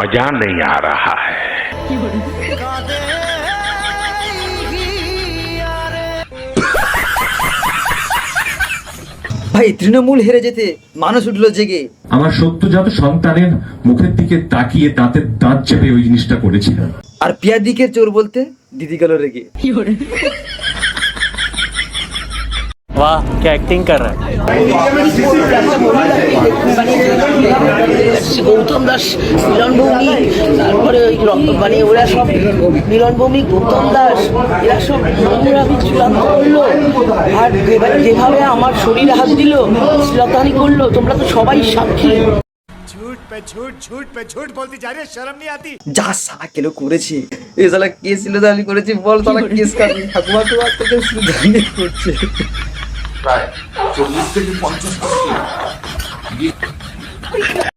मजा नहीं आ रहा है। ভাই তৃণমূল হেরে যেতে মানুষ উঠলো জেগে। আমার সদ্যজাত সন্তানের মুখের দিকে তাকিয়ে দাঁতের দাঁত চেপে ওই জিনিসটা করেছিলাম। আর পিয়াদিকে চোর বলতে দিদি গেল রেগে। वाह क्या एक्टिंग कर रहा है। গৌতম দাস মিলন ভৌমিক, তারপরে ওই মানে ওরা সব মিলন ভৌমিক, গৌতম দাস, এরা সব নোংরামি চূড়ান্ত করলো। আর যেভাবে আমার শরীরে হাত দিল, শ্লীলতাহানি করলো, তোমরা তো সবাই সাক্ষী। झूठ पे झूठ बोलती जा रही है, शर्म नहीं आती। যা সালা কেলো করেছে, এ সালা কেস শ্লীলতাহানি করেছে, বল সালা কেস কাটবে, ঠাকুমা তো আর থেকে শ্লীলতাহানি করছে। প্রায় 40 থেকে 50